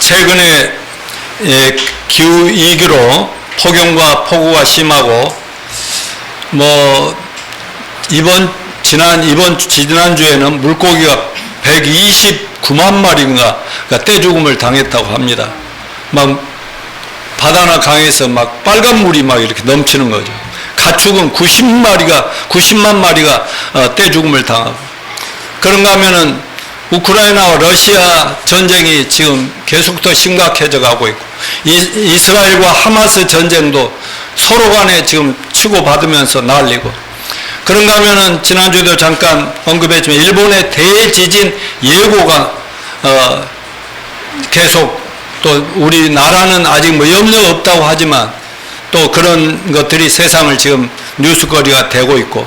최근에 기후위기로 폭염과 폭우가 심하고 지난주에는 물고기가 129만 마리가 떼죽음을 당했다고 합니다. 바다나 강에서 빨간 물이 이렇게 넘치는 거죠. 가축은 90만 마리가 떼죽음을 당하고. 그런가 하면은 우크라이나와 러시아 전쟁이 지금 계속 더 심각해져 가고 있고, 이스라엘과 하마스 전쟁도 서로 간에 지금 치고받으면서 난리고. 그런가 하면은 지난주에도 잠깐 언급했지만 일본의 대지진 예고가 계속, 또 우리나라는 아직 염려가 없다고 하지만 또 그런 것들이 세상을 지금 뉴스거리가 되고 있고,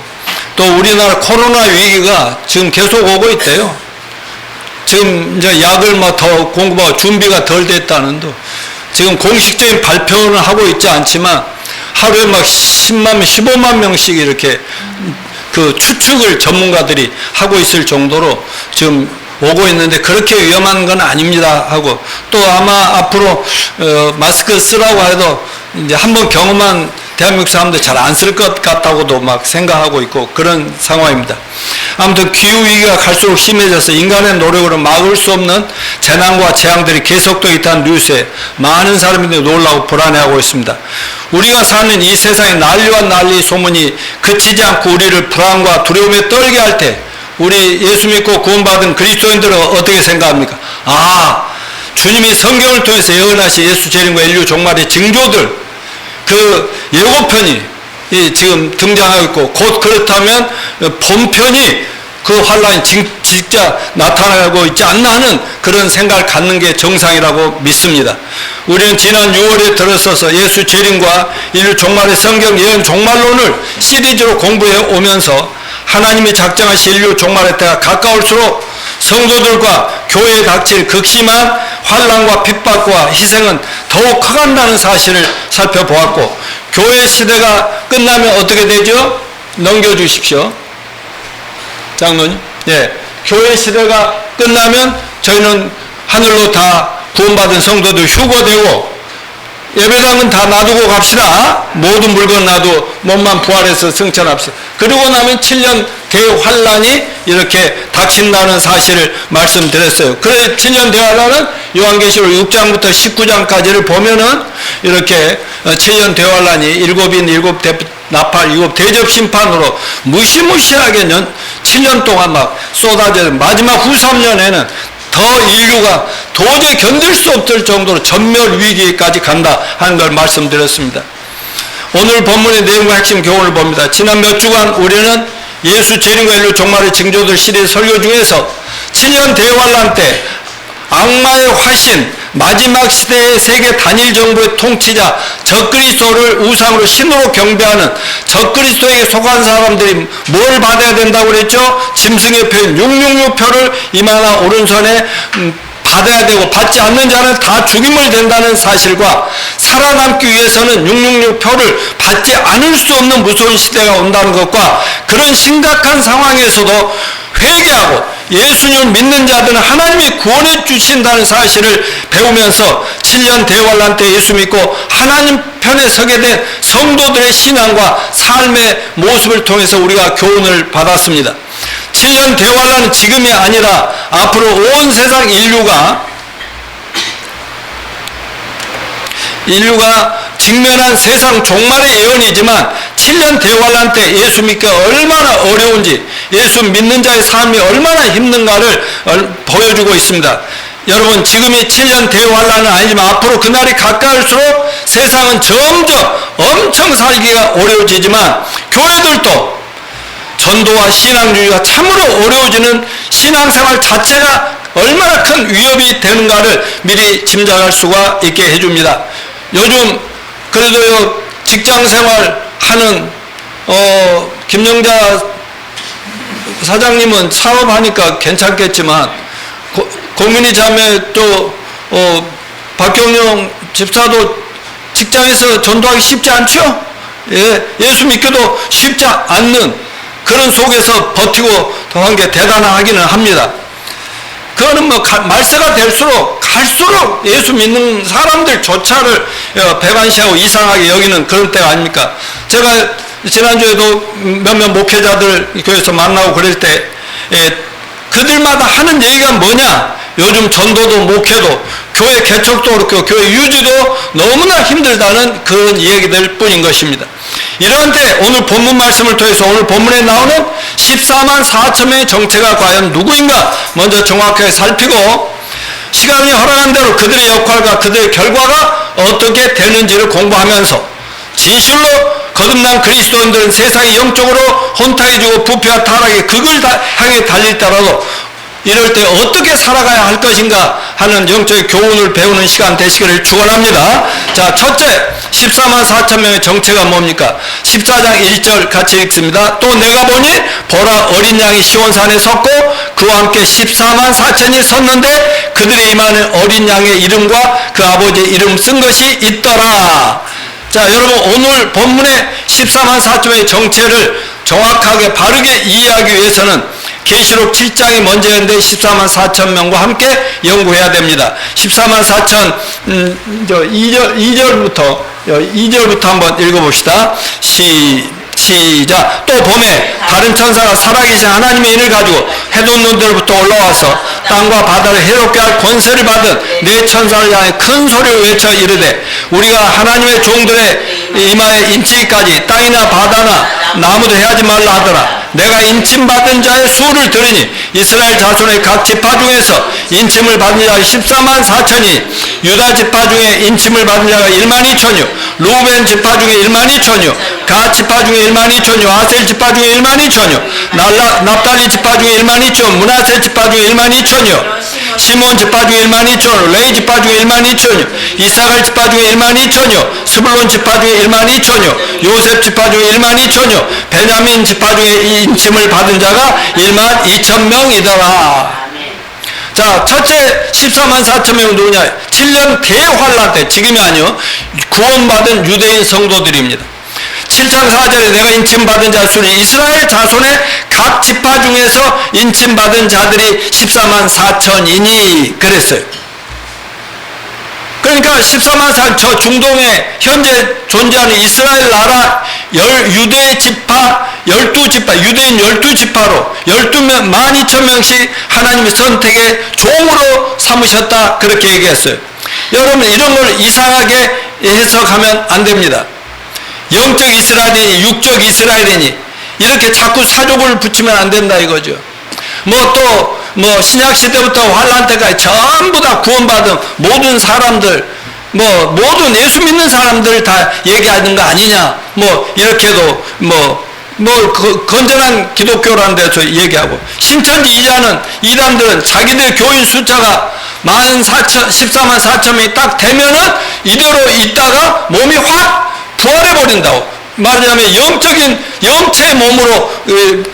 또 우리나라 코로나 위기가 지금 계속 오고 있대요. 지금 이제 약을 더 공급하고 준비가 덜 됐다는데, 지금 공식적인 발표는 하고 있지 않지만 하루에 10만 명, 15만 명씩 이렇게 그 추측을 전문가들이 하고 있을 정도로 지금 오고 있는데, 그렇게 위험한 건 아닙니다 하고, 또 아마 앞으로 마스크 쓰라고 해도 이제 한번 경험한 대한민국 사람들 잘 안 쓸 것 같다고도 생각하고 있고, 그런 상황입니다. 아무튼 기후위기가 갈수록 심해져서 인간의 노력으로 막을 수 없는 재난과 재앙들이 계속되고 있다는 뉴스에 많은 사람들이 놀라고 불안해하고 있습니다. 우리가 사는 이 세상의 난리와 난리 소문이 그치지 않고 우리를 불안과 두려움에 떨게 할 때, 우리 예수 믿고 구원받은 그리스도인들은 어떻게 생각합니까? 주님이 성경을 통해서 예언하신 예수 재림과 인류 종말의 징조들, 그 예고편이 지금 등장하고 있고, 곧 그렇다면 본편이 그 환란이 진짜 나타나고 있지 않나 하는 그런 생각을 갖는 게 정상이라고 믿습니다. 우리는 지난 6월에 들어서서 예수 재림과 인류 종말의 성경 예언 종말론을 시리즈로 공부해 오면서 하나님이 작정하신 인류 종말의 때가 가까울수록 성도들과 교회에 닥칠 극심한 환난과 핍박과 희생은 더욱 커간다는 사실을 살펴보았고, 교회 시대가 끝나면 어떻게 되죠? 넘겨주십시오. 장로님. 교회 시대가 끝나면 저희는 하늘로 다 구원받은 성도들 휴거되고, 예배당은 다 놔두고 갑시다. 모든 물건 놔두고 몸만 부활해서 승천합시다. 그러고 나면 7년 대환란이 이렇게 닥친다는 사실을 말씀드렸어요. 그래 7년 대환란은 요한계시록 6장부터 19장까지를 보면은 이렇게 7년 대환란이 일곱인 일곱 나팔 일곱 대접 심판으로 무시무시하게 7년 동안 쏟아져, 마지막 후 3년에는 더 인류가 도저히 견딜 수 없을 정도로 전멸 위기까지 간다 하는 걸 말씀드렸습니다. 오늘 본문의 내용과 핵심 교훈을 봅니다. 지난 몇 주간 우리는 예수 재림과 인류 종말의 징조들 시리즈 설교 중에서 7년 대환란 때 악마의 화신, 마지막 시대의 세계 단일 정부의 통치자 적그리스도를 우상으로 신으로 경배하는 적그리스도에게 속한 사람들이 뭘 받아야 된다고 그랬죠? 짐승의 표현 666표를 이마나 오른손에 받아야 되고, 받지 않는 자는 다 죽임을 된다는 사실과 살아남기 위해서는 666표를 받지 않을 수 없는 무서운 시대가 온다는 것과, 그런 심각한 상황에서도 회개하고 예수님을 믿는 자들은 하나님이 구원해 주신다는 사실을 배우면서 7년 대환란 때 예수 믿고 하나님 편에 서게 된 성도들의 신앙과 삶의 모습을 통해서 우리가 교훈을 받았습니다. 7년 대환란은 지금이 아니라 앞으로 온 세상 인류가 직면한 세상 종말의 예언이지만 7년 대환란 때 예수 믿기가 얼마나 어려운지, 예수 믿는 자의 삶이 얼마나 힘든가를 보여주고 있습니다. 여러분, 지금이 7년 대환란은 아니지만 앞으로 그날이 가까울수록 세상은 점점 엄청 살기가 어려워지지만, 교회들도 전도와 신앙주의가 참으로 어려워지는 신앙생활 자체가 얼마나 큰 위협이 되는가를 미리 짐작할 수가 있게 해줍니다. 요즘 그래도 직장생활 하는 김영자 사장님은 사업하니까 괜찮겠지만, 고민이 자매 또 박경영 집사도 직장에서 전도하기 쉽지 않죠? 예수 믿기도 쉽지 않는 그런 속에서 버티고 한 게 대단하기는 합니다. 그거는 뭐 말세가 될수록 갈수록 예수 믿는 사람들조차를 배관시하고 이상하게 여기는 그런 때가 아닙니까? 제가 지난주에도 몇몇 목회자들 교회에서 만나고 그럴 때 그들마다 하는 얘기가 뭐냐? 요즘 전도도 목회도 교회 개척도 그렇고 교회 유지도 너무나 힘들다는 그런 얘기들 뿐인 것입니다. 이런 때 오늘 본문 말씀을 통해서 오늘 본문에 나오는 14만 4천 명의 정체가 과연 누구인가 먼저 정확하게 살피고 시간이 허락한 대로 그들의 역할과 그들의 결과가 어떻게 되는지를 공부하면서 진실로 거듭난 그리스도인들은 세상이 영적으로 혼탁해지고 부패와 타락의 극을 향해 달릴 때라도 이럴 때 어떻게 살아가야 할 것인가 하는 영적인 교훈을 배우는 시간 되시기를 축원합니다. 자, 첫째 14만 4천 명의 정체가 뭡니까? 14장 1절 같이 읽습니다. 또 내가 보니 보라 어린 양이 시온산에 섰고 그와 함께 14만 4천이 섰는데 그들의 입 안에 어린 양의 이름과 그 아버지의 이름 쓴 것이 있더라. 자, 여러분 오늘 본문의 14만 4천의 정체를 정확하게 바르게 이해하기 위해서는 계시록 7장이 먼저였는데 14만 4천 명과 함께 연구해야 됩니다. 14만 4천 2절부터 한번 읽어봅시다. 시작. 또 봄에 다른 천사가 살아계신 하나님의 인을 가지고 해돋는데로부터 올라와서 땅과 바다를 해롭게 할 권세를 받은 네 천사를 향해 큰 소리로 외쳐 이르되 우리가 하나님의 종들의 이마에 인치기까지 땅이나 바다나 나무도 해하지 말라 하더라. 내가 인침받은 자의 수를 들으니 이스라엘 자손의 각 지파 중에서 인침을 받은 자가 14만 4천이 유다 지파 중에 인침을 받은 자가 1만 2천이요 루벤 지파 중에 1만 2천이요 가 지파 중에 1만 2천이요 아셀 지파 중에 1만 2천이요 납달리 지파 중에 1만 2천 문하세 지파 중에 1만 2천이요 시몬 지파 중에 1만 2천이요 레위 지파 중에 1만 2천이요 이사갈 지파 중에 1만 2천이요 스불론 지파 중에 1만 2천이요 요셉 지파 중에 1만 2천이요 베냐민 지파 중에 인침을 받은 자가 1만 2천 명이더라. 자, 첫째 14만 4천 명은 누구냐? 7년 대환란 때, 지금이 아니요, 구원받은 유대인 성도들입니다. 7장 4절에 내가 인침받은 자 수는 이스라엘 자손의 각 지파 중에서 인침받은 자들이 14만 4천이니 그랬어요. 그러니까 14만 4천, 저 중동에 현재 존재하는 이스라엘 나라 유대 지파 12지파, 유대인 12지파로 12만 2천 명씩 하나님의 선택의 종으로 삼으셨다 그렇게 얘기했어요. 여러분 이런 걸 이상하게 해석하면 안 됩니다. 영적 이스라엘이니 육적 이스라엘이니 이렇게 자꾸 사족을 붙이면 안 된다 이거죠. 신약 시대부터 환란 때까지 전부 다 구원받은 모든 사람들, 모든 예수 믿는 사람들 다 얘기하는 거 아니냐, 이렇게도 건전한 기독교라는 데서 얘기하고, 신천지 이단들은 자기들 교인 숫자가 14만 4천 명이 딱 되면은 이대로 있다가 몸이 확 부활해버린다고. 말하자면 영체의 몸으로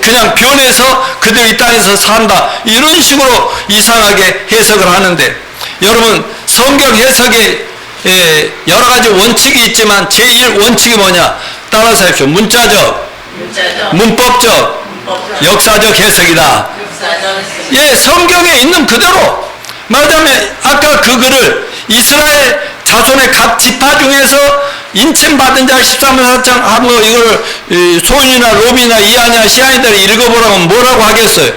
그냥 변해서 그들 이 땅에서 산다, 이런 식으로 이상하게 해석을 하는데, 여러분 성경 해석에 여러 가지 원칙이 있지만 제1 원칙이 뭐냐? 따라서 하십시오. 문자적, 문법적, 역사적 해석이다. 예, 성경에 있는 그대로. 말하자면 아까 그 글을 이스라엘 자손의 각 지파 중에서 인침받은 자 14만 4천 하면 이걸 소인이나 로비나 이하냐 시아이들이 읽어보라고 뭐라고 하겠어요?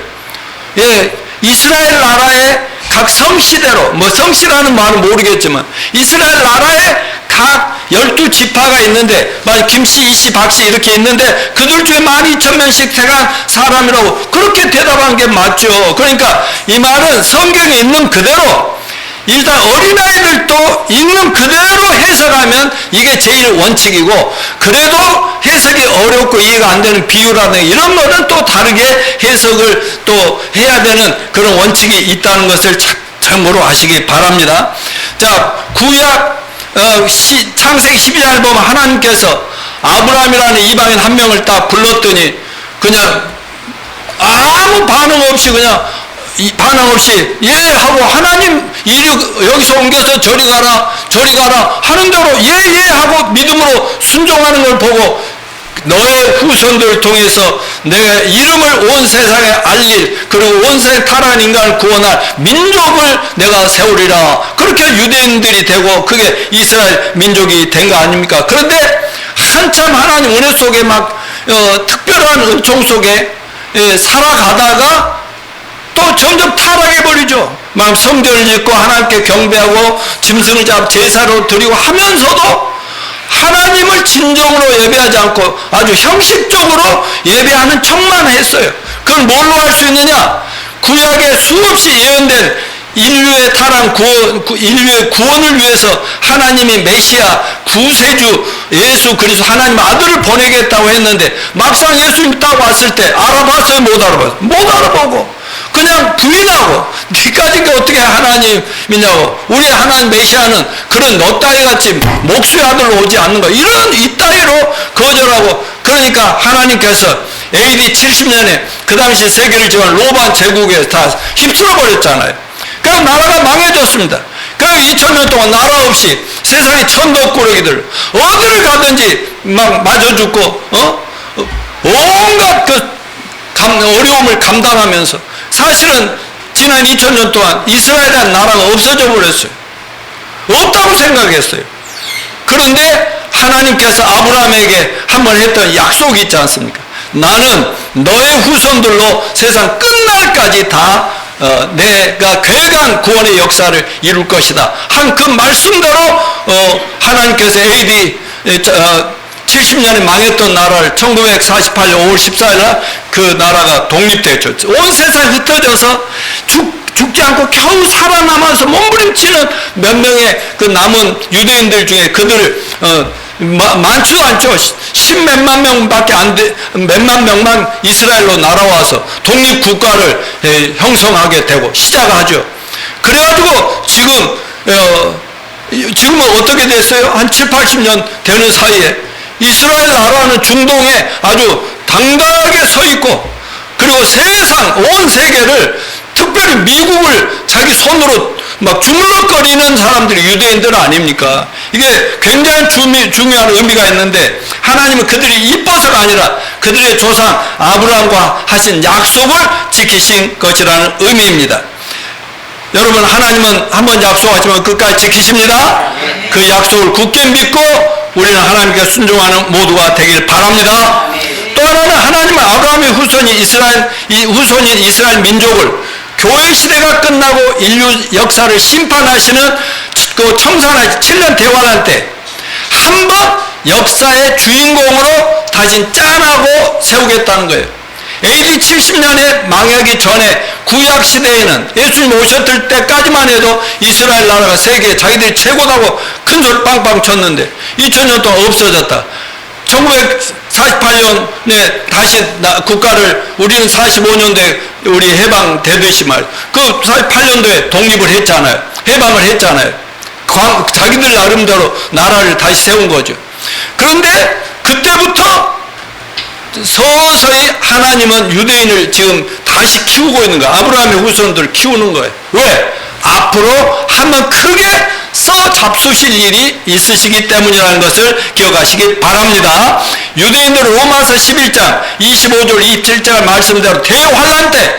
예, 이스라엘 나라의 각 성시대로, 성시라는 말은 모르겠지만 이스라엘 나라의 각 12지파가 있는데, 김씨, 이씨, 박씨 이렇게 있는데 그들 중에 12,000명씩 태어난 사람이라고 그렇게 대답한 게 맞죠. 그러니까 이 말은 성경에 있는 그대로, 일단 어린아이들도 읽는 그대로 해석하면 이게 제일 원칙이고, 그래도 해석이 어렵고 이해가 안 되는 비유라든가 이런 거는 또 다르게 해석을 또 해야 되는 그런 원칙이 있다는 것을 참고로 아시기 바랍니다. 자, 구약 창세기 12장을 보면 하나님께서 아브라함이라는 이방인 한 명을 딱 불렀더니 그냥 아무 반응 없이 예 하고, 하나님 이리 여기서 옮겨서 저리 가라 하는 대로 예 하고 믿음으로 순종하는 걸 보고 너의 후손들을 통해서 내가 이름을 온 세상에 알릴, 그리고 온 세상 타락한 인간을 구원할 민족을 내가 세우리라. 그렇게 유대인들이 되고 그게 이스라엘 민족이 된 거 아닙니까? 그런데 한참 하나님 은혜 속에 막 특별한 은총 속에 살아가다가 또 점점 타락해버리죠. 막 성전을 짓고 하나님께 경배하고 짐승을 잡아 제사로 드리고 하면서도 하나님을 진정으로 예배하지 않고 아주 형식적으로 예배하는 척만 했어요. 그걸 뭘로 할 수 있느냐? 구약에 수없이 예언된 인류의 타락 인류의 구원을 위해서 하나님이 메시아 구세주 예수 그리스도 하나님 아들을 보내겠다고 했는데 막상 예수님 딱 왔을 때 알아봤어요? 못 알아봤어요? 못 알아보고 그냥 부인하고 니까지 어떻게 하나님이냐고. 우리 하나님 메시아는 그런 너 따위 같이 목수의 아들로 오지 않는 거, 이런 이 따위로 거절하고. 그러니까 하나님께서 AD 70년에 그 당시 세계를 지은 로마 제국에 다 휩쓸어 버렸잖아요. 그럼 나라가 망해졌습니다. 그럼 2000년 동안 나라 없이 세상에 천덕꾸러기들 어디를 가든지 막 맞아 죽고 온갖 그 어려움을 감당하면서 사실은 지난 2000년 동안 이스라엘이라는 나라가 없어져 버렸어요. 없다고 생각했어요. 그런데 하나님께서 아브라함에게 한번 했던 약속이 있지 않습니까? 나는 너의 후손들로 세상 끝날까지 다 내가 계획한 구원의 역사를 이룰 것이다 한 그 말씀대로 하나님께서 AD 70년에 망했던 나라를 1948년 5월 14일 날 그 나라가 독립됐죠. 온 세상에 흩어져서 죽지 않고 겨우 살아남아서 몸부림치는 몇 명의 그 남은 유대인들 중에 그들을 많지도 않죠. 10몇만 명밖에 안 돼, 몇만 명만 이스라엘로 날아와서 독립국가를 형성하게 되고 시작하죠. 그래가지고 지금은 어떻게 됐어요? 한 7, 80년 되는 사이에 이스라엘 나라는 중동에 아주 당당하게 서 있고, 그리고 세상 온 세계를 특별히 미국을 자기 손으로 막 주물럭거리는 사람들이 유대인들 아닙니까? 이게 굉장히 중요한 의미가 있는데 하나님은 그들이 이뻐서가 아니라 그들의 조상 아브라함과 하신 약속을 지키신 것이라는 의미입니다. 여러분, 하나님은 한번 약속하시면 끝까지 지키십니다. 그 약속을 굳게 믿고 우리는 하나님께 순종하는 모두가 되길 바랍니다. 또 하나는 하나님은 아브라함의 후손인 이스라엘 민족을 교회 시대가 끝나고 인류 역사를 심판하시는 그 청산하시 7년 대환란 때 한 번 역사의 주인공으로 다시 짠하고 세우겠다는 거예요. AD 70년에 망하기 전에 구약 시대에는 예수님 오셨을 때까지만 해도 이스라엘 나라가 세계에 자기들이 최고다고 큰 소리 빵빵 쳤는데 2000년 동안 없어졌다. 1948년에 다시 국가를, 우리는 45년도에 우리 해방되듯이 그 48년도에 독립을 했잖아요. 해방을 했잖아요. 자기들 나름대로 나라를 다시 세운 거죠. 그런데 그때부터 서서히 하나님은 유대인을 지금 다시 키우고 있는 거예요. 아브라함의 후손들을 키우는 거예요. 왜? 앞으로 한번 크게 잡수실 일이 있으시기 때문이라는 것을 기억하시기 바랍니다. 유대인들은 로마서 11장 25절 27절 말씀대로 대환란 때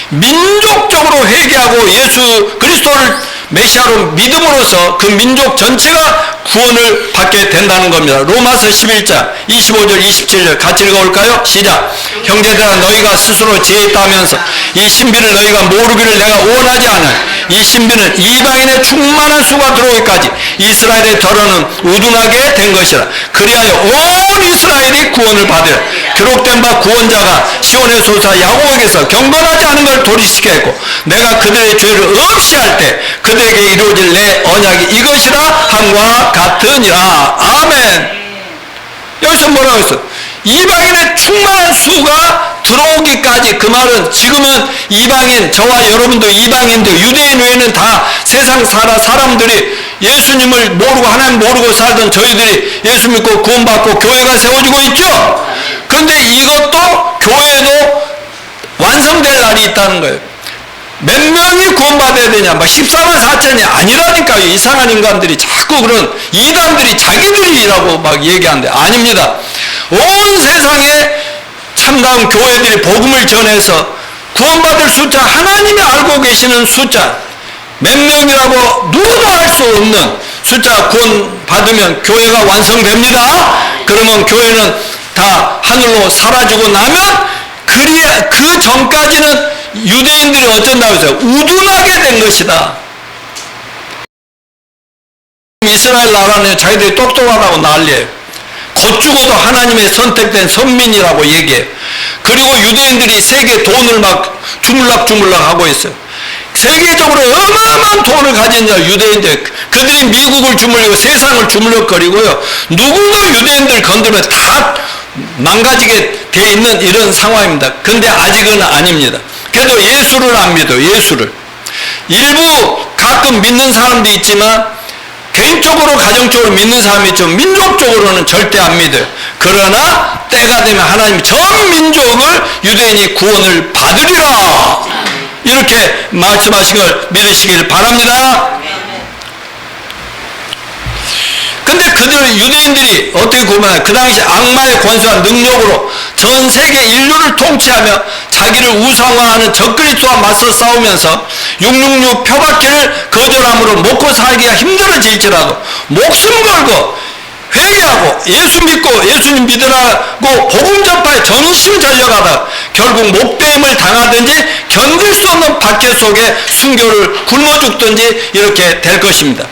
민족적으로 회개하고 예수 그리스도를 메시아로 믿음으로써 그 민족 전체가 구원을 받게 된다는 겁니다. 로마서 11장 25절 27절 같이 읽어볼까요? 시작. 형제들아, 너희가 스스로 지혜 있다면서 이 신비를 너희가 모르기를 내가 원하지 않아요. 이 신비는 이방인의 충만한 수가 들어오기까지 이스라엘의 덜어는 우둔하게 된 것이라. 그리하여 온 이스라엘이 구원을 받으라. 기록된 바 구원자가 시온의 소사 야곱에게서 경건하지 않은 걸 도리시켜 했고 내가 그들의 죄를 없이 할 때 그들에게 이루어질 내 언약이 이것이라 함과 같으니라. 아멘. 여기서 뭐라고 했어? 이방인의 충만한 수가 들어오기까지. 그 말은 지금은 이방인, 저와 여러분도 이방인들, 유대인 외에는 다 세상 사람들이 예수님을 모르고 하나님 모르고 살던 저희들이 예수 믿고 구원받고 교회가 세워지고 있죠. 그런데 이것도 교회도 완성될 날이 있다는 거예요. 몇 명이 구원받아야 되냐, 14만 4천이 아니라니까요. 이상한 인간들이 자꾸 그런 이단들이 자기들이라고 막 얘기하는데 아닙니다. 온 세상에 참다운 교회들이 복음을 전해서 구원받을 숫자, 하나님이 알고 계시는 숫자, 몇 명이라고 누구도 알 수 없는 숫자 구원받으면 교회가 완성됩니다. 그러면 교회는 다 하늘로 사라지고 나면 그 전까지는 유대인들이 어쩐다고 해서 우둔하게 된 것이다. 이스라엘 나라는 자기들이 똑똑하다고 난리예요. 곧 죽어도 하나님의 선택된 선민이라고 얘기해요. 그리고 유대인들이 세계 돈을 막 주물락주물락 하고 있어요. 세계적으로 어마어마한 돈을 가진 유대인들, 그들이 미국을 주물리고 세상을 주물럭거리고요. 누구도 유대인들 건드리면 다 망가지게 돼 있는 이런 상황입니다. 근데 아직은 아닙니다. 그래도 예수를 안 믿어요. 예수를. 일부 가끔 믿는 사람도 있지만 개인적으로 가정적으로 믿는 사람이 있지만 민족적으로는 절대 안 믿어요. 그러나 때가 되면 하나님이 전 민족을 유대인이 구원을 받으리라, 이렇게 말씀하신 걸 믿으시길 바랍니다. 근데 그들 유대인들이 어떻게 구원하냐, 그 당시 악마의 권세와 능력으로 전 세계 인류를 통치하며 자기를 우상화하는 적그리스도와 맞서 싸우면서 666 표박기를 거절함으로 먹고 살기가 힘들어질지라도 목숨 걸고 회개하고 예수 믿고 예수님 믿으라고 복음 전파에 전심전력하다 결국 목배임을 당하든지 견딜 수 없는 박해 속에 순교를 굶어 죽든지 이렇게 될 것입니다.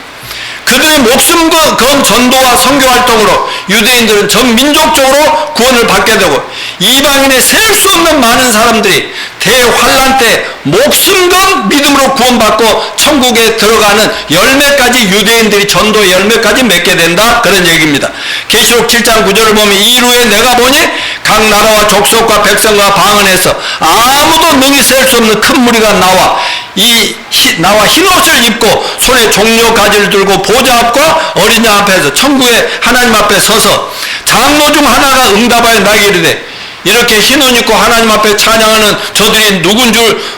그들의 목숨 건 전도와 선교 활동으로 유대인들은 전 민족적으로 구원을 받게 되고 이방인의 셀 수 없는 많은 사람들이 대환란 때 목숨 건 믿음으로 구원받고 천국에 들어가는 열매까지, 유대인들이 전도의 열매까지 맺게 된다, 그런 얘기입니다. 계시록 7장 9절을 보면 이후에 내가 보니 각 나라와 족속과 백성과 방언에서 아무도 능히 셀 수 없는 큰 무리가 나와 흰옷을 입고 손에 종려 가지를 들고 보좌 앞과 어린 양 앞에서 천국의 하나님 앞에 서서 장로 중 하나가 응답하여 나에게 이르되 이렇게 흰옷 입고 하나님 앞에 찬양하는 저들이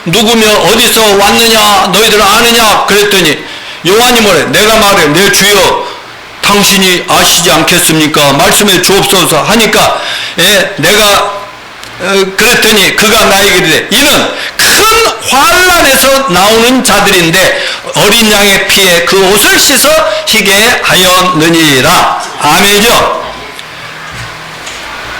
누구며 어디서 왔느냐 너희들 아느냐 그랬더니 요한이 뭐래, 내가 말해 내 주여 당신이 아시지 않겠습니까? 말씀해 주옵소서 하니까 내가 그랬더니 그가 나에게 이르되 이는 큰 환란에서 나오는 자들인데 어린 양의 피에 그 옷을 씻어 희게 하였느니라. 아멘이죠.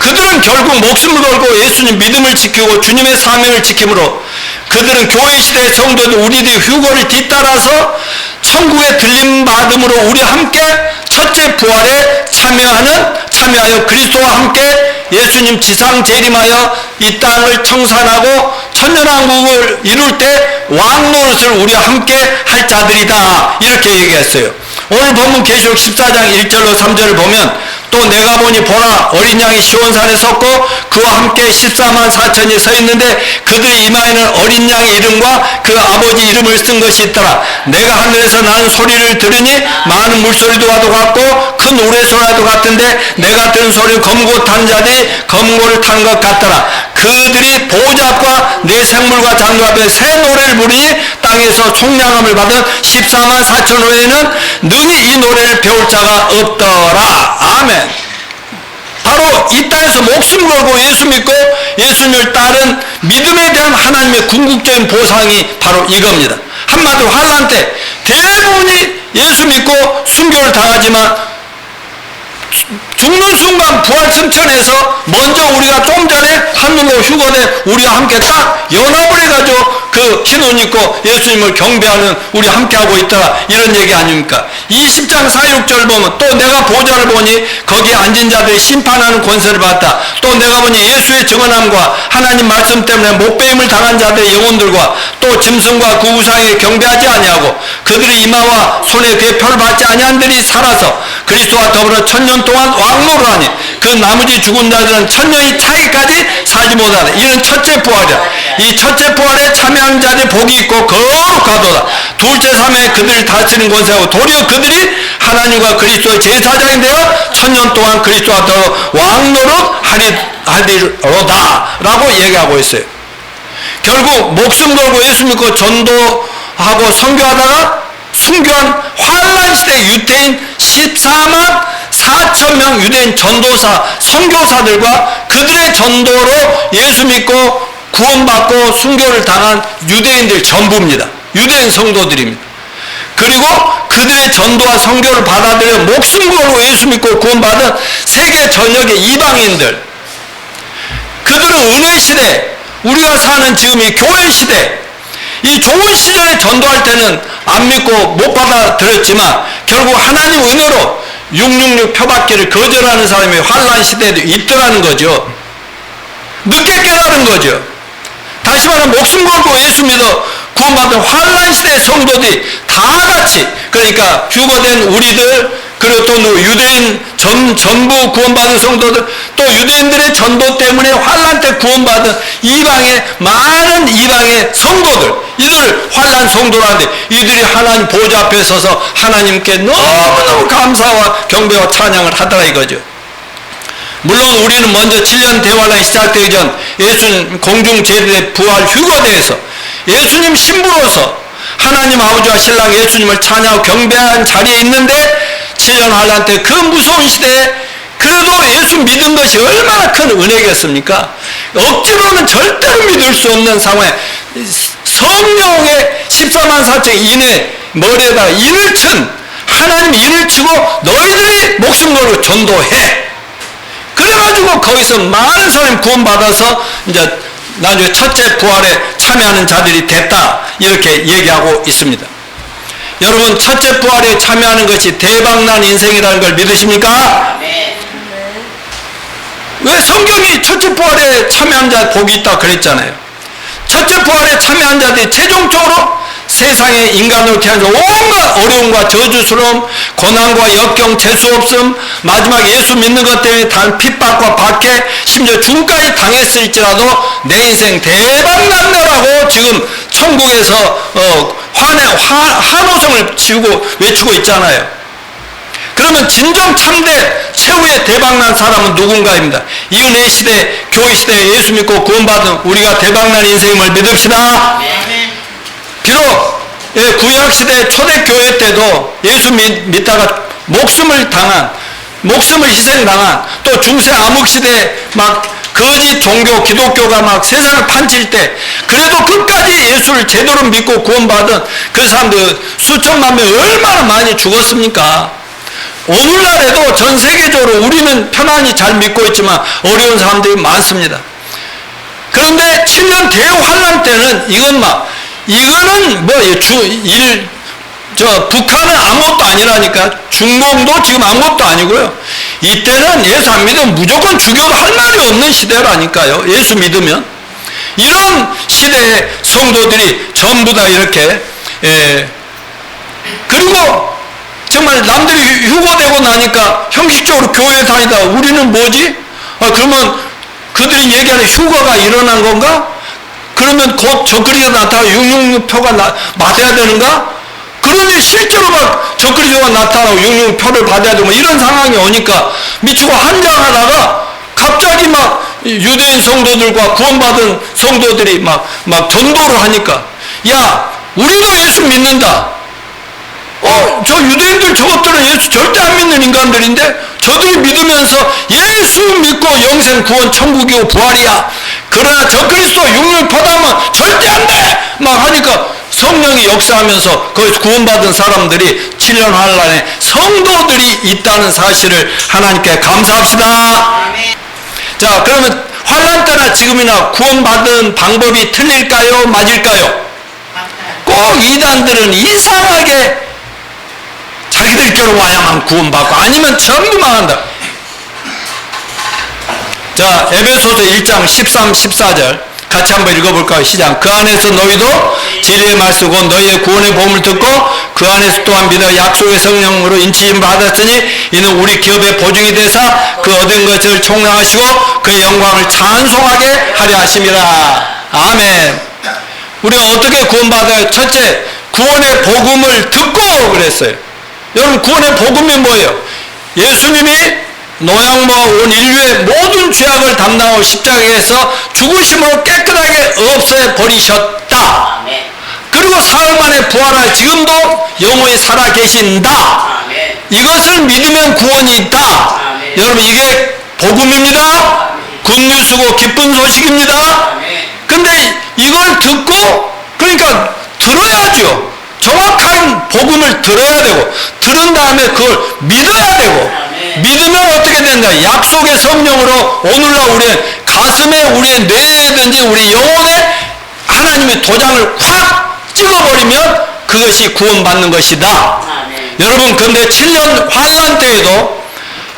그들은 결국 목숨을 걸고 예수님 믿음을 지키고 주님의 사명을 지킴으로 그들은 교회 시대의 성도들 우리들이 휴거를 뒤따라서 천국에 들림받음으로 우리 함께 첫째 부활에 참여하여 그리스도와 함께 예수님 지상 재림하여 이 땅을 청산하고 천년왕국을 이룰 때 왕노릇을 우리와 함께 할 자들이다, 이렇게 얘기했어요. 오늘 본문 계시록 14장 1절로 3절을 보면 또 내가 보니 보라 어린 양이 시온산에 섰고 그와 함께 14만 4천이 서 있는데 그들의 이마에는 어린 양의 이름과 그 아버지 이름을 쓴 것이 있더라. 내가 하늘에서 나는 소리를 들으니 많은 물소리와도 같고 큰 우레소리와도 같은데 내가 들은 소리는 검고 탄 자들이 검고를 탄 것 같더라. 그들이 보호자 앞과 네 생물과 장로 앞에 새 노래를 부르니 땅에서 총량함을 받은 14만 4천 후에는 능히 이 노래를 배울 자가 없더라. 아멘. 바로 이 땅에서 목숨 걸고 예수 믿고 예수님을 따른 믿음에 대한 하나님의 궁극적인 보상이 바로 이겁니다. 한마디로 환란 때 대부분이 예수 믿고 순교를 당하지만 죽는 순간 부활 승천해서 먼저 우리가 좀 전에 하늘로 휴거돼 우리와 함께 딱 연합을 해가지고 그 흰옷 입고 예수님을 경배하는 우리 함께 하고 있다, 이런 얘기 아닙니까? 이 10장 4, 6절 보면 또 내가 보좌를 보니 거기에 앉은 자들이 심판하는 권세를 받았다. 또 내가 보니 예수의 증언함과 하나님 말씀 때문에 목배임을 당한 자들의 영혼들과 또 짐승과 그 우상에 경배하지 아니하고 그들의 이마와 손에 그의 표를 받지 아니한 들이 살아서 그리스도와 더불어 천년 동안 왕노를 하니 그 나머지 죽은 자들은 천년이 차기까지 살지 못하다. 이는 첫째 부활이야. 이 첫째 부활에 참여한 자들이 복이 있고 거룩하도다. 둘째 삶에 그들을 다스리는 권세하고 도리어 그들이 하나님과 그리스도의 제사장이 되어 천년 동안 그리스도와 더불어 왕노릇 하리로다 라고 얘기하고 있어요. 결국 목숨 걸고 예수 믿고 전도하고 선교하다가 순교한 환란 시대 유태인 14만 4,000명 유대인 전도사, 선교사들과 그들의 전도로 예수 믿고 구원받고 순교를 당한 유대인들 전부입니다. 유대인 성도들입니다. 그리고 그들의 전도와 선교를 받아들여 목숨 걸고 예수 믿고 구원받은 세계 전역의 이방인들, 그들은 은혜 시대, 우리가 사는 지금 이 교회 시대, 이 좋은 시절에 전도할 때는 안 믿고 못 받아들였지만 결국 하나님 은혜로 666 표받기를 거절하는 사람이 환란 시대에도 있더라는 거죠. 늦게 깨달은 거죠. 다시 말하면 목숨 걸고 예수 믿어 구원받은 환란 시대의 성도들이 다 같이, 그러니까 휴거된 우리들, 그리고 또 유대인 전부 구원받은 성도들, 또 유대인들의 전도 때문에 환란 때 구원받은 많은 이방의 성도들, 이들 환란 성도라는데 이들이 하나님 보좌 앞에 서서 하나님께 너무너무 감사와 경배와 찬양을 하더라 이거죠. 물론 우리는 먼저 7년 대환란이 시작되기 전 예수님 공중 제대 부활 휴거대에서 예수님 신부로서 하나님 아버지와 신랑 예수님을 찬양하고 경배한 자리에 있는데 7년 환란 때 그 무서운 시대에 그래도 예수 믿은 것이 얼마나 큰 은혜겠습니까? 억지로는 절대로 믿을 수 없는 상황에 성령의 14만 4천 인의 머리에다가 인을 친, 하나님 인을 치고 너희들이 목숨 걸고 전도해. 그래가지고 거기서 많은 사람이 구원받아서 이제 나중에 첫째 부활에 참여하는 자들이 됐다, 이렇게 얘기하고 있습니다. 여러분, 첫째 부활에 참여하는 것이 대박난 인생이라는 걸 믿으십니까? 네. 왜 성경이 첫째 부활에 참여한 자 복이 있다 그랬잖아요. 첫째 부활에 참여한 자들이 최종적으로 세상에 인간으로 태어나서 온갖 어려움과 저주스러움, 고난과 역경, 재수없음, 마지막 예수 믿는 것 때문에 단 핍박과 박해, 심지어 죽음까지 당했을지라도 내 인생 대박난다라고 지금 천국에서 환호성을 지우고 외치고 있잖아요. 그러면 진정 참된 최후의 대박난 사람은 누군가입니다. 이 은혜 시대, 교회 시대에 예수 믿고 구원받은 우리가 대박난 인생임을 믿읍시다. 비록 구약 시대 초대교회 때도 예수 믿다가 목숨을 희생당한, 또 중세 암흑 시대 막 거짓 종교 기독교가 막 세상을 판칠 때 그래도 끝까지 예수를 제대로 믿고 구원받은 그 사람들 수천만 명 얼마나 많이 죽었습니까? 오늘날에도 전 세계적으로 우리는 편안히 잘 믿고 있지만 어려운 사람들이 많습니다. 그런데 7년 대환란 때는 이거는 북한은 아무것도 아니라니까. 중공도 지금 아무것도 아니고요. 이때는 예수 안 믿으면 무조건 죽여도 할 말이 없는 시대라니까요. 예수 믿으면. 이런 시대의 성도들이 전부 다 이렇게, 그리고 정말 남들이 휴거되고 나니까 형식적으로 교회에 다니다 우리는 뭐지? 그러면 그들이 얘기하는 휴거가 일어난 건가? 그러면 곧 적그리스도가 나타나고 666표가 맞아야 되는가? 그런데 실제로 막 적그리스도가 나타나고 666표를 받아야 되고 이런 상황이 오니까 미치고 한장하다가 갑자기 막 유대인 성도들과 구원받은 성도들이 막 전도를 하니까, 야, 우리도 예수 믿는다. 저 유대인들 저것들은 예수 절대 안 믿는 인간들인데 저들이 믿으면서 예수 믿고 영생 구원 천국이고 부활이야. 그러나 적그리스도 666표다면 절대 안 돼! 막 하니까 성령이 역사하면서 거기서 구원받은 사람들이 7년 환란에 성도들이 있다는 사실을 하나님께 감사합시다. 자, 그러면 환란 때나 지금이나 구원받은 방법이 틀릴까요? 맞을까요? 꼭 이단들은 이상하게 자기들끼리 와야만 구원받고 아니면 전부 망한다. 자, 에베소서 1장 13, 14절 같이 한번 읽어볼까요? 시작. 그 안에서 너희도 진리의 말씀 곧 너희의 구원의 복음을 듣고 그 안에서 또한 믿어 약속의 성령으로 인치심 받았으니 이는 우리 기업의 보증이 되사 그 얻은 것을 총량하시고 그의 영광을 찬송하게 하려 하심이라. 아멘. 우리가 어떻게 구원받아요? 첫째, 구원의 복음을 듣고 그랬어요. 여러분, 구원의 복음이 뭐예요? 예수님이 노양모 온 인류의 모든 죄악을 담당하고 십자가에서 죽으심으로 깨끗하게 없애버리셨다. 그리고 사흘 만에 부활하여 지금도 영원히 살아계신다. 이것을 믿으면 구원이 있다. 아멘. 여러분 이게 복음입니다. 굿뉴스고 기쁜 소식입니다. 근데 이걸 듣고 그러니까 들어야죠. 정확한 복음을 들어야 되고 들은 다음에 그걸 믿어야 되고 믿으면 어떻게 된다? 약속의 성령으로 오늘날 우리의 가슴에 우리의 뇌에든지 우리 영혼에 하나님의 도장을 확 찍어버리면 그것이 구원받는 것이다. 여러분 근데 7년 환란 때에도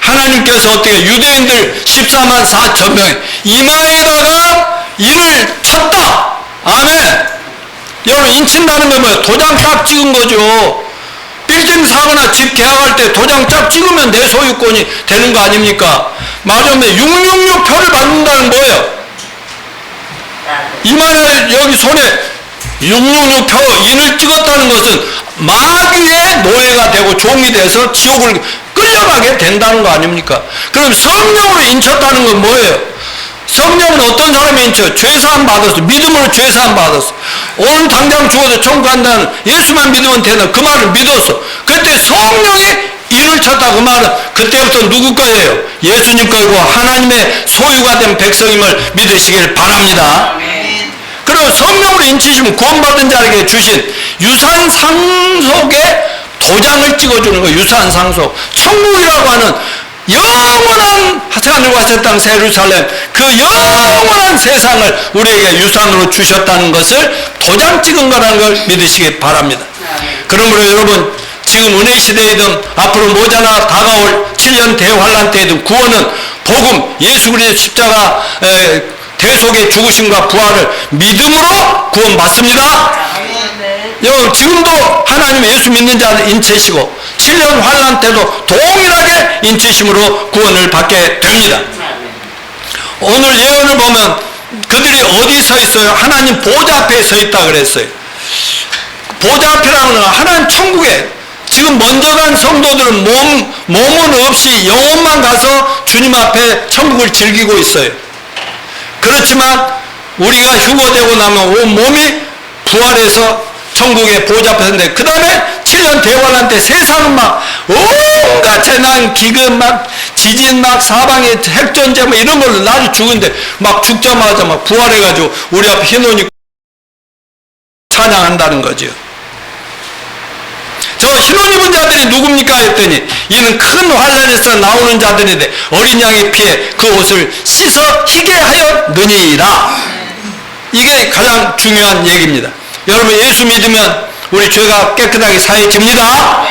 하나님께서 어떻게 유대인들 14만 4천 명 이마에다가 인을 쳤다. 아멘. 여러분 인친다는 건 뭐예요? 도장 딱 찍은 거죠. 빌딩 사거나 집 계약할 때 도장 딱 찍으면 내 소유권이 되는 거 아닙니까? 말하자면 666표를 받는다는 거예요. 이마에 여기 손에 666표 인을 찍었다는 것은 마귀의 노예가 되고 종이 돼서 지옥을 끌려가게 된다는 거 아닙니까? 그럼 성령으로 인쳤다는 건 뭐예요? 성령은 어떤 사람이 인쳐? 죄사함 받았어. 믿음으로 죄사함 받았어. 오늘 당장 죽어도 천국 간다는 예수만 믿으면 되는 그 말을 믿었어. 그때 성령이 인을 쳤다. 그 말은 그때부터 누구 거예요? 예수님 거이고 하나님의 소유가 된 백성임을 믿으시길 바랍니다. 그리고 성령으로 인치시면 구원받은 자에게 주신 유산 상속의 도장을 찍어주는 거예요. 유산 상속. 천국이라고 하는 영원한 하늘과 새 땅 새 예루살렘 그 영원한 세상을 우리에게 유산으로 주셨다는 것을 도장 찍은 거라는 걸 믿으시기 바랍니다. 그러므로 여러분 지금 은혜 시대이든 앞으로 모자나 다가올 7년 대환란 때이든 구원은 복음 예수 그리스도의 십자가 대속의 죽으심과 부활을 믿음으로 구원받습니다. 여러분 지금도 하나님 예수 믿는 자를 인치시고 7년 환란 때도 동일하게 인치심으로 구원을 받게 됩니다. 오늘 예언을 보면 그들이 어디 서 있어요? 하나님 보좌 앞에 서 있다 그랬어요. 보좌 앞이라는 건 하나님 천국에 지금 먼저 간 성도들은 몸은 없이 영혼만 가서 주님 앞에 천국을 즐기고 있어요. 그렇지만 우리가 휴거되고 나면 온 몸이 부활해서 천국의 보좌 앞에 섰는데 그 다음에 7년 대환란 때 세상은 막 온갖 재난 기근 막 지진 막 사방에 핵전쟁 뭐 이런 걸로 나를 죽은데 막 죽자마자 막 부활해가지고 우리 앞에 흰 옷 입고 찬양한다는 거죠. 저 흰 옷 입은 자들이 누굽니까 했더니 이는 큰 환란에서 나오는 자들인데 어린 양의 피에 그 옷을 씻어 희게 하였느니라. 이게 가장 중요한 얘기입니다. 여러분 예수 믿으면 우리 죄가 깨끗하게 사해집니다.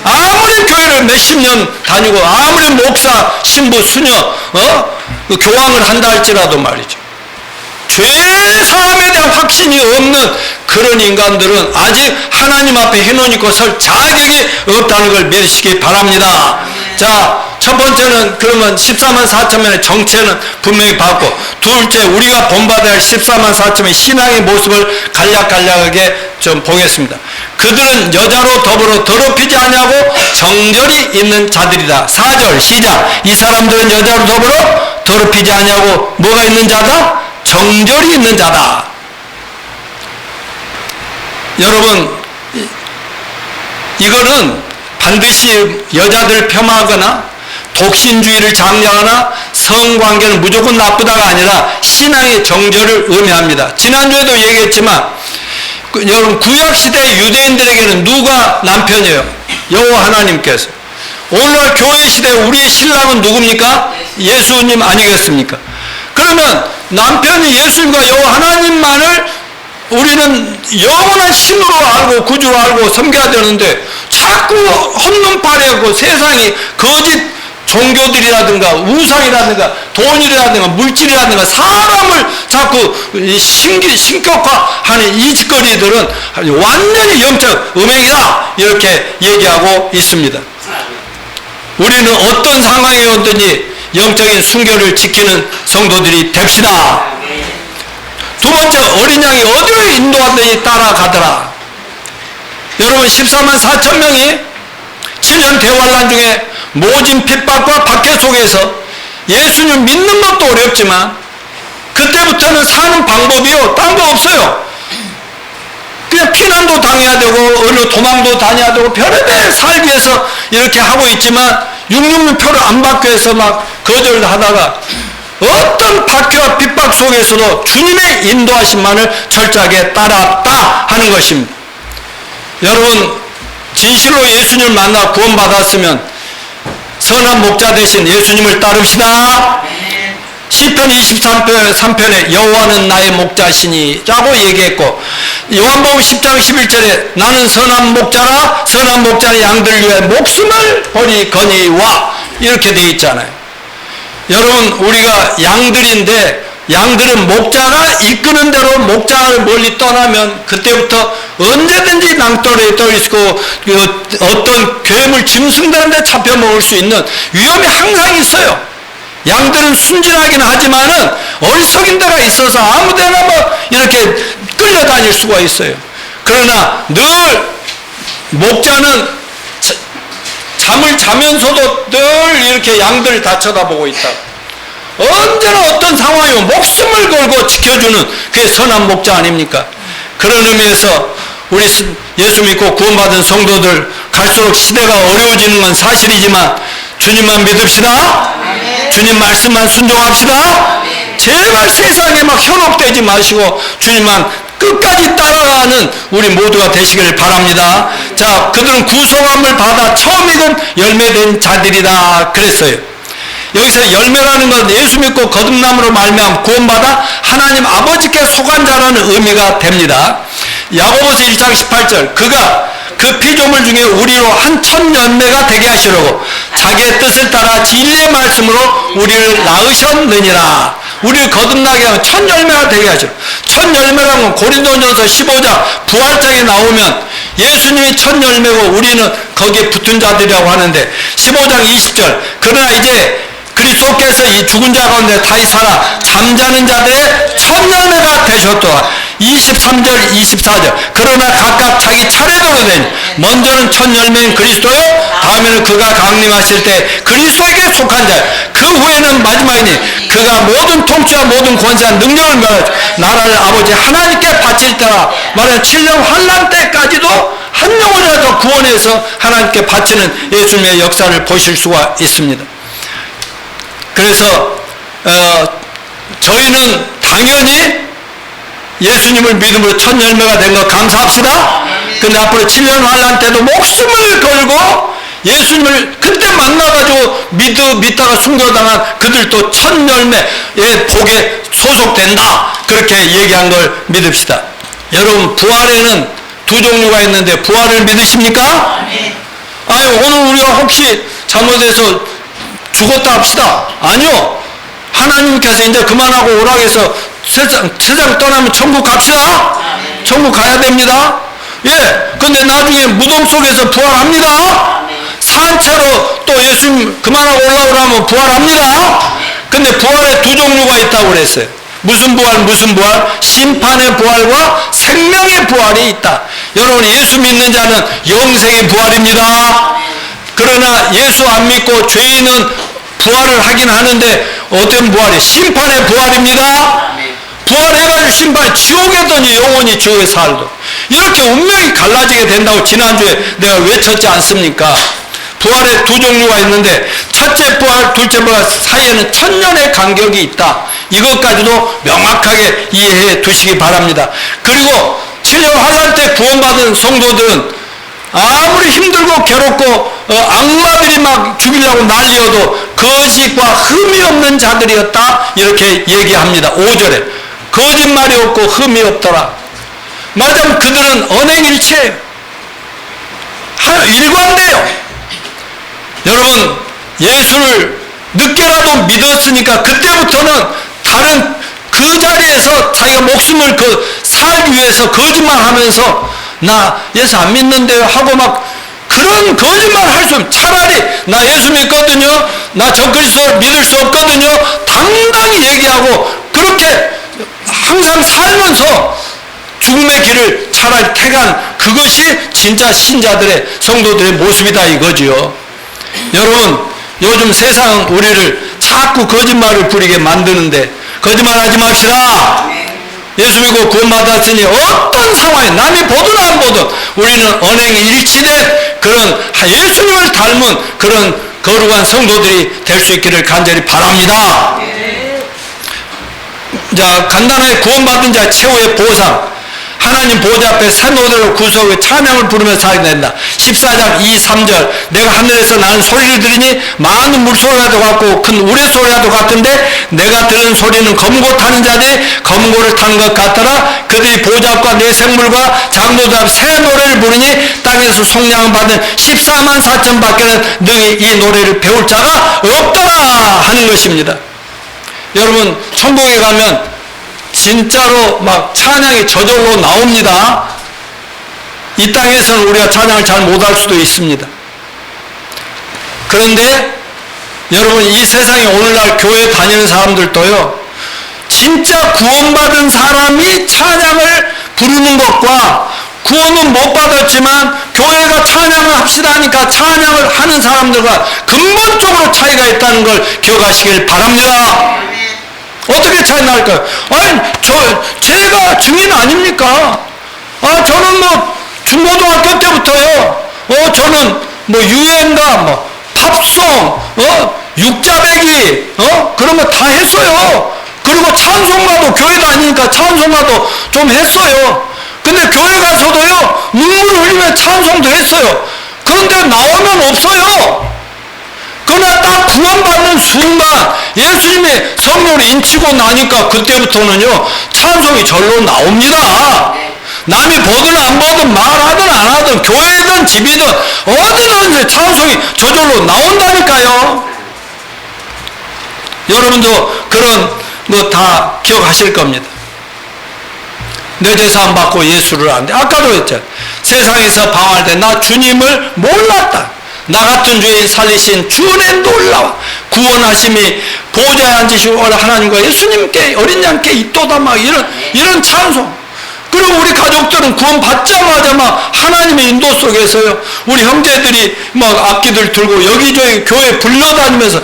아무리 교회를 몇십 년 다니고 아무리 목사, 신부, 수녀 그 교황을 한다 할지라도 말이죠. 죄사함에 대한 확신이 없는 그런 인간들은 아직 하나님 앞에 흰 옷 입고 설 자격이 없다는 걸 믿으시기 바랍니다. 자, 첫 번째는 그러면 14만 4천명의 정체는 분명히 받고 둘째 우리가 본받아야 할 14만 4천명의 신앙의 모습을 간략간략하게 좀 보겠습니다. 그들은 여자로 더불어 더럽히지 아니하고 정절이 있는 자들이다. 4절 시작. 이 사람들은 여자로 더불어 더럽히지 아니하고 뭐가 있는 자다? 정절이 있는 자다. 여러분 이거는 반드시 여자들 폄하하거나 독신주의를 장려하거나 성관계는 무조건 나쁘다가 아니라 신앙의 정절을 의미합니다. 지난주에도 얘기했지만 여러분 구약시대 유대인들에게는 누가 남편이에요? 여호와 하나님께서. 오늘날 교회시대 우리의 신랑은 누굽니까? 예수님 아니겠습니까? 그러면 남편이 예수님과 여호와 하나님만을 우리는 영원한 신으로 알고 구주로 알고 섬겨야 되는데 자꾸 헛눈파리하고 세상이 거짓 종교들이라든가 우상이라든가 돈이라든가 물질이라든가 사람을 자꾸 신격화하는 이 짓거리들은 완전히 영적 음행이다 이렇게 얘기하고 있습니다. 우리는 어떤 상황에 오든지 영적인 순결을 지키는 성도들이 됩시다. 두 번째 어린 양이 어디로 인도하더니 따라가더라. 여러분 14만 4천 명이 7년 대환란 중에 모진 핍박과 박해 속에서 예수님 믿는 것도 어렵지만 그때부터는 사는 방법이요 딴 거 없어요. 그냥 피난도 당해야 되고 어디로 도망도 다녀야 되고 별의별 살기 위해서 이렇게 하고 있지만 666표를 안 받기 위해서 막 거절하다가 어떤 박해와 핍박 속에서도 주님의 인도하심만을 철저하게 따랐다 하는 것입니다. 여러분, 진실로 예수님을 만나 구원받았으면 선한 목자 대신 예수님을 따릅시다. 시편 23편에 여호와는 나의 목자시니 라고 얘기했고, 요한복음 10장 11절에 나는 선한 목자라 선한 목자는 양들 위해 목숨을 버리거니와 이렇게 되어 있잖아요. 여러분, 우리가 양들인데 양들은 목자가 이끄는 대로 목자를 멀리 떠나면 그때부터 언제든지 낭떠러에 떠있고 어떤 괴물 짐승들한 테 잡혀 먹을 수 있는 위험이 항상 있어요. 양들은 순진하긴 하지만은 어리석인 데가 있어서 아무데나 뭐 이렇게 끌려다닐 수가 있어요. 그러나 늘 목자는 잠을 자면서도 늘 이렇게 양들을 다 쳐다보고 있다. 언제나 어떤 상황이면 목숨을 걸고 지켜주는 그게 선한 목자 아닙니까? 그런 의미에서 우리 예수 믿고 구원받은 성도들 갈수록 시대가 어려워지는 건 사실이지만 주님만 믿읍시다. 주님 말씀만 순종합시다. 제발 세상에 막 현혹되지 마시고 주님만 끝까지 따라가는 우리 모두가 되시길 바랍니다. 자, 그들은 구속함을 받아 처음 익은 열매된 자들이다 그랬어요. 여기서 열매라는 건 예수 믿고 거듭남으로 말미암아 구원받아 하나님 아버지께 속한 자라는 의미가 됩니다. 야고보서 1장 18절 그가 그 피조물 중에 우리로 한 천 열매가 되게 하시려고 자기의 뜻을 따라 진리의 말씀으로 우리를 낳으셨느니라. 우리를 거듭나게 하면 천 열매가 되게 하시려고. 천 열매라는 건 고린도전서 15장 부활장에 나오면 예수님이 천 열매고 우리는 거기에 붙은 자들이라고 하는데 15장 20절 그러나 이제 그리스도께서 이 죽은 자 가운데 다시 살아 잠자는 자들의 첫 열매가 되셨도다. 23절 24절 그러나 각각 자기 차례대로 되니 먼저는 첫 열매인 그리스도요 다음에는 그가 강림하실 때 그리스도에게 속한 자 그 후에는 마지막이니 그가 모든 통치와 모든 권세와 능력을 멸하시고 나라를 아버지 하나님께 바칠 때라 말하는 7년 환난 때까지도 한 영혼이라도 구원해서 하나님께 바치는 예수님의 역사를 보실 수가 있습니다. 그래서 저희는 당연히 예수님을 믿음으로 첫 열매가 된 거 감사합시다. 근데 앞으로 7년 환난 때도 목숨을 걸고 예수님을 그때 만나가지고 믿다가 순교당한 그들도 첫 열매의 복에 소속된다. 그렇게 얘기한 걸 믿읍시다. 여러분, 부활에는 두 종류가 있는데 부활을 믿으십니까? 아니, 오늘 우리가 혹시 잘못해서 죽었다 합시다. 아니요. 하나님께서 이제 그만하고 오라고 해서 세상 떠나면 천국 갑시다. 천국 가야 됩니다. 예. 근데 나중에 무덤 속에서 부활합니다. 산채로 또 예수님 그만하고 올라오라면 부활합니다. 근데 부활에 두 종류가 있다고 그랬어요. 무슨 부활, 무슨 부활? 심판의 부활과 생명의 부활이 있다. 여러분, 예수 믿는 자는 영생의 부활입니다. 그러나 예수 안 믿고 죄인은 부활을 하긴 하는데 어떤 부활이? 심판의 부활입니다. 부활해가지고 심판, 지옥에더니 영원히 지옥에 살도. 이렇게 운명이 갈라지게 된다고 지난주에 내가 외쳤지 않습니까? 부활의 두 종류가 있는데 첫째 부활, 둘째 부활 사이에는 천년의 간격이 있다. 이것까지도 명확하게 이해해 두시기 바랍니다. 그리고 7년 환난 때 구원받은 성도들은 아무리 힘들고 괴롭고 악마들이 막 죽이려고 난리여도 거짓과 흠이 없는 자들이었다. 이렇게 얘기합니다. 5절에 거짓말이 없고 흠이 없더라. 말하자면 그들은 언행일체예요. 일관돼요. 여러분, 예수를 늦게라도 믿었으니까 그때부터는 다른 그 자리에서 자기가 목숨을 살기 위해서 거짓말하면서 나 예수 안 믿는데요 하고 막 그런 거짓말 할 수 없어요. 차라리 나 예수 믿거든요, 나 저 그리스도를 믿을 수 없거든요, 당당히 얘기하고 그렇게 항상 살면서 죽음의 길을 차라리 택한 그것이 진짜 신자들의 성도들의 모습이다 이거지요. 여러분, 요즘 세상은 우리를 자꾸 거짓말을 부리게 만드는데 거짓말하지 맙시다. 예수 믿고 구원받았으니 어떤 상황에 남이 보든 안 보든 우리는 언행이 일치된 그런 예수님을 닮은 그런 거룩한 성도들이 될 수 있기를 간절히 바랍니다. 자, 간단하게 구원받은 자 최후의 보상. 하나님 보좌 앞에 산노대로 구속의 찬양을 부르며 살게 된다. 14장 2, 3절 내가 하늘에서 나는 소리를 들으니 많은 물소리와도 같고 큰 우레소리와도 같은데 내가 들은 소리는 검고 타는 자들이 검고를 타는 것 같더라. 그들이 보좌 앞과 내 생물과 장로들 앞 새 노래를 부르니 땅에서 속량을 받은 14만 4천 밖에는 능히 이 노래를 배울 자가 없더라 하는 것입니다. 여러분 천국에 가면 진짜로 막 찬양이 저절로 나옵니다. 이 땅에서는 우리가 찬양을 잘 못할 수도 있습니다. 그런데 여러분 이 세상에 오늘날 교회 다니는 사람들도요, 진짜 구원받은 사람이 찬양을 부르는 것과 구원은 못 받았지만 교회가 찬양을 합시다 하니까 찬양을 하는 사람들과 근본적으로 차이가 있다는 걸 기억하시길 바랍니다. 어떻게 차이 날까요? 아니, 제가 증인 아닙니까? 저는 뭐, 중고등학교 때부터요, 저는 뭐, 유행가, 뭐, 팝송, 육자배기, 그런 거 다 했어요. 그리고 찬송가도, 교회 다니니까 찬송가도 좀 했어요. 근데 교회 가서도요, 눈물 흘리며 찬송도 했어요. 그런데 나오면 없어요. 그러나 딱 구원받는 순간 예수님이 성령을 인치고 나니까 그때부터는요 찬송이 절로 나옵니다. 남이 보든 안 보든 말하든 안 하든 교회든 집이든 어디든지 찬송이 저절로 나온다니까요. 여러분도 그런 거 다 기억하실 겁니다. 내 제사함 받고 예수를 안돼. 아까도 했죠. 세상에서 방황할 때 나 주님을 몰랐다. 나 같은 죄인 살리신 주의 놀라워 구원하심이 보좌에 앉으시고 하나님과 예수님께 어린 양께 있도다 막 이런 찬송. 그리고 우리 가족들은 구원 받자마자 막 하나님의 인도 속에서요 우리 형제들이 막 악기들 들고 여기저기 교회 불러다니면서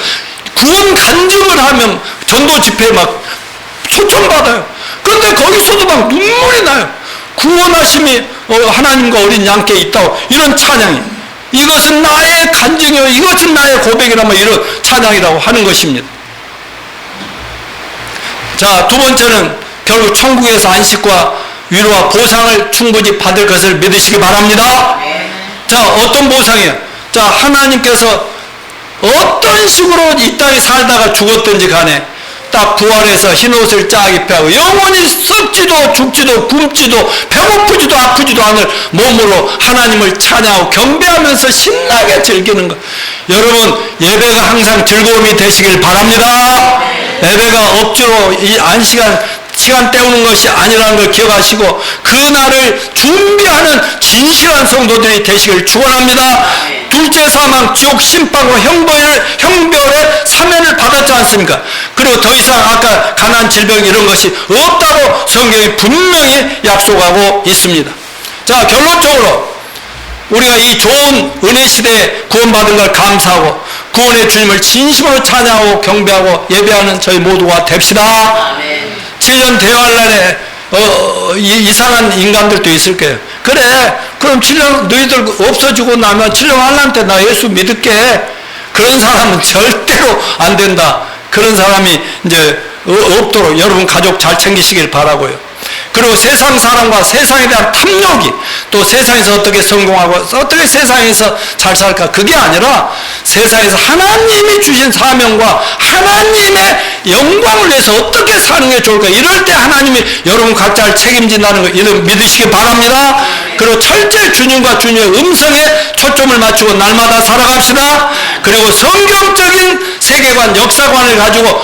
구원 간증을 하면 전도 집회에 막 초청받아요. 그런데 거기서도 막 눈물이 나요. 구원하심이 하나님과 어린 양께 있다고 이런 찬양이. 이것은 나의 간증이요 이것은 나의 고백이라면 이런 찬양이라고 하는 것입니다. 자, 두 번째는 결국 천국에서 안식과 위로와 보상을 충분히 받을 것을 믿으시기 바랍니다. 자, 어떤 보상이에요? 자, 하나님께서 어떤 식으로 이 땅에 살다가 죽었든지 간에 딱 부활해서 흰옷을 쫙 입혀하고 영원히 썩지도 죽지도 굶지도 배고프지도 아프지도 않을 몸으로 하나님을 찬양하고 경배하면서 신나게 즐기는 것. 여러분 예배가 항상 즐거움이 되시길 바랍니다. 예배가 억지로 이 시간 때우는 것이 아니라는 걸 기억하시고 그날을 준비하는 진실한 성도들이 되시길 축원합니다. 둘째 사망 지옥 심판과 형벌의 사면을 받았지 않습니까? 그리고 더 이상 아까 가난 질병 이런 것이 없다고 성경이 분명히 약속하고 있습니다. 자, 결론적으로 우리가 이 좋은 은혜 시대에 구원받은 걸 감사하고 구원의 주님을 진심으로 찬양하고 경배하고 예배하는 저희 모두가 됩시다. 아멘. 7년 대환란에 이상한 인간들도 있을 거예요. 그래, 그럼 7년 너희들 없어지고 나면 7년 환란 때 나 예수 믿을게. 그런 사람은 절대로 안 된다. 그런 사람이 이제 없도록 여러분 가족 잘 챙기시길 바라고요. 그리고 세상 사람과 세상에 대한 탐욕이 또 세상에서 어떻게 성공하고 어떻게 세상에서 잘 살까, 그게 아니라 세상에서 하나님이 주신 사명과 하나님의 영광을 위해서 어떻게 사는 게 좋을까, 이럴 때 하나님이 여러분 각자를 책임진다는 거 이런 믿으시기 바랍니다. 그리고 철저히 주님과 주님의 음성에 초점을 맞추고 날마다 살아갑시다. 그리고 성경적인 세계관, 역사관을 가지고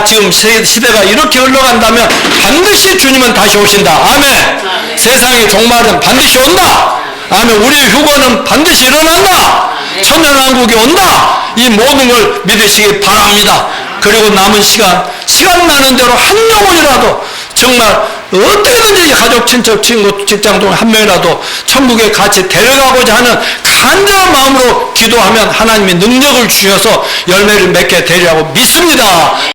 지금 시대가 이렇게 흘러간다면 반드시 주님은 다시 오신다. 아멘. 세상의 종말은 반드시 온다. 아멘. 우리의 휴거는 반드시 일어난다. 천년왕국이 온다. 이 모든 걸 믿으시기 바랍니다. 그리고 남은 시간 나는 대로 한 영혼이라도 정말 어떻게든지 가족, 친척, 친구, 직장 중 한 명이라도 천국에 같이 데려가고자 하는 간절한 마음으로 기도하면 하나님이 능력을 주셔서 열매를 맺게 되리라고 믿습니다.